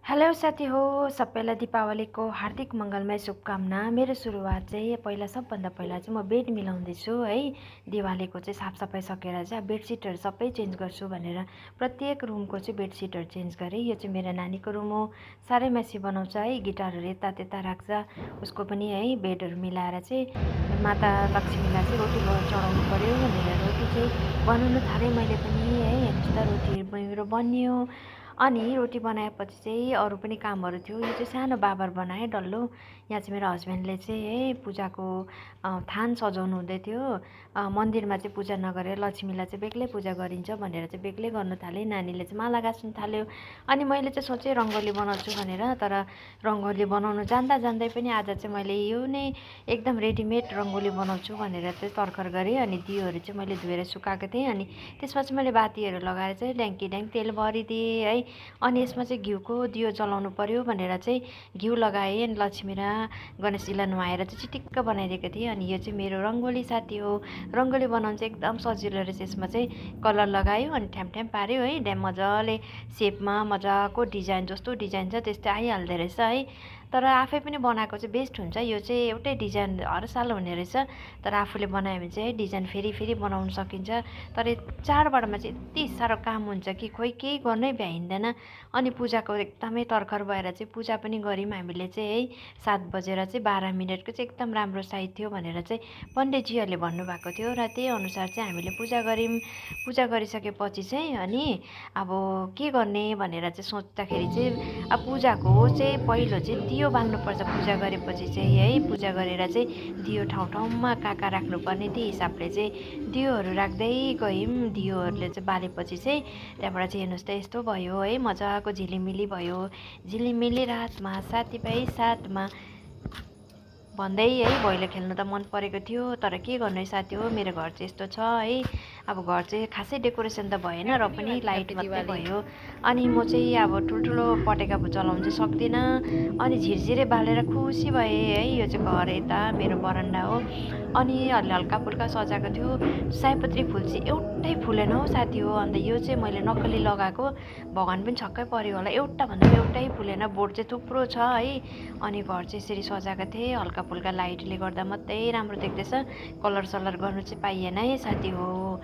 Hello साथी हो सबैलाई दीपावलीको हार्दिक मङ्गलमय शुभकामना। मेरो सुरुवात चाहिँ सबभन्दा पहिला चाहिँ म बेड मिलाउँदैछु है। दिवालीको चाहिँ साफसफाइ सकेर चाहिँ बेडसिटहरू सबै चेन्ज गर्छु भनेर प्रत्येक रुमको चाहिँ बेडसिटहरू चेन्ज गरेँ। यो चाहिँ मेरो नानीको रुम हो, साह्रै मेसी बनाउँछ है, गिटारहरू यता त्यता राख्छ। उसको पनि है बेडहरू मिलाएर चाहिँ माता लक्ष्मीलाई चाहिँ रोटी चढाउनु पऱ्यो भनेर रोटी चाहिँ बनाउनु थालेँ मैले पनि है। हेर्नुहोस् त रोटीहरू मेरो बनियो। अनि रोटी बनाएपछि चाहिँ अरू पनि कामहरू थियो। यो चाहिँ सानो बाबर बनाएँ डल्लो। यहाँ चाहिँ मेरो हस्बेन्डले चाहिँ है पूजाको थान सजाउनु हुँदै थियो। मन्दिरमा चाहिँ पूजा नगरेर लक्ष्मीलाई चाहिँ बेग्लै पूजा गरिन्छ भनेर चाहिँ बेग्लै गर्नु थालेँ। नानीले चाहिँ माला गाँच्नु थाल्यो। अनि मैले चाहिँ सोचेँ रङ्गोली बनाउँछु भनेर, तर रङ्गोली बनाउनु जान्दा जान्दै पनि आज चाहिँ मैले यो नै एकदम रेडिमेड रङ्गोली बनाउँछु भनेर चाहिँ तर्खर गरेँ। अनि दियोहरू चाहिँ मैले धोएर सुकाएको थिएँ। अनि त्यसमा चाहिँ मैले बातीहरू लगाएर चाहिँ ड्याङ्की ड्याङ तेल भरिदिएँ है। अनि यसमा चाहिँ घिउको दियो जलाउनु पर्यो भनेर चाहिँ घिउ लगाएँ। अनि लक्ष्मी र गणेशजीलाई नुहाएर चाहिँ चिटिक्क बनाइदिएको थिएँ। अनि यो चाहिँ मेरो रङ्गोली साथी हो। रङ्गोली बनाउनु चाहिँ एकदम सजिलो रहेछ। यसमा चाहिँ कलर लगायो अनि ठ्याम पाऱ्यो है, ड्याम मजाले सेपमा मजाको डिजाइन जस्तो डिजाइन छ त्यस्तै आइहाल्दो रहेछ है। तर आफै पनि बनाएको चाहिँ बेस्ट हुन्छ। यो चाहिँ एउटै डिजाइन हर साल हुने रहेछ, तर आफूले बनायो भने चाहिँ डिजाइन फेरि बनाउन सकिन्छ। तर चाडबाडमा चाहिँ यति साह्रो काम हुन्छ कि खोइ केही गर्नै भ्याइँदैन। अनि पूजाको एकदमै तर्खर भएर चाहिँ पूजा पनि गऱ्यौँ हामीले चाहिँ है। 7 बजेर चाहिँ 12 मिनटको चाहिँ एकदम राम्रो साइत थियो भनेर चाहिँ पण्डितजीहरूले भन्नुभएको थियो र त्यही अनुसार चाहिँ हामीले पूजा गऱ्यौँ। पूजा गरिसकेपछि चाहिँ अनि अब के गर्ने भनेर चाहिँ सोच्दाखेरि चाहिँ अब पूजाको चाहिँ पहिलो चाहिँ दियो बाल्नुपर्छ। पूजा गरेपछि चाहिँ है, पूजा गरेर चाहिँ दियो ठाउँमा कहाँ राख्नुपर्ने त्यही हिसाबले चाहिँ दियोहरू राख्दै गयौँ। दियोहरूले चाहिँ बालेपछि चाहिँ त्यहाँबाट चाहिँ हेर्नुहोस् त यस्तो भयो है, मजाको झिलिमिली भयो। झिलिमिली रातमा साथीभाइ साथमा भन्दै है भैलो खेल्नु त मन परेको थियो। तर के गर्नु है साथी हो, मेरो घर चाहिँ यस्तो छ है। अब घर चाहिँ खासै डेकोरेसन त भएन र पनि लाइट मात्रै भयो। अनि म चाहिँ अब ठुल्ठुलो पटेका चलाउनु चाहिँ सक्दिनँ। अनि झिरझिरे बालेर खुसी भएँ है। यो चाहिँ घर यता मेरो बरन्डा हो। अनि हल्का फुल्का सजाएको थियो। सयपत्री फुल चाहिँ एउटै फुलेन हौ साथी हो। अन्त यो चाहिँ मैले नक्कली लगाएको, भगवान पनि छक्कै पऱ्यो होला, एउटा भन्दा एउटै फुलेन। बोर्ड चाहिँ थुप्रो छ है। अनि घर चाहिँ यसरी सजाएको थिएँ। हल्का फुल्का लाइटले गर्दा मात्रै राम्रो देख्दैछ, कलर सलर गर्नु चाहिँ पाइएन है साथी हो।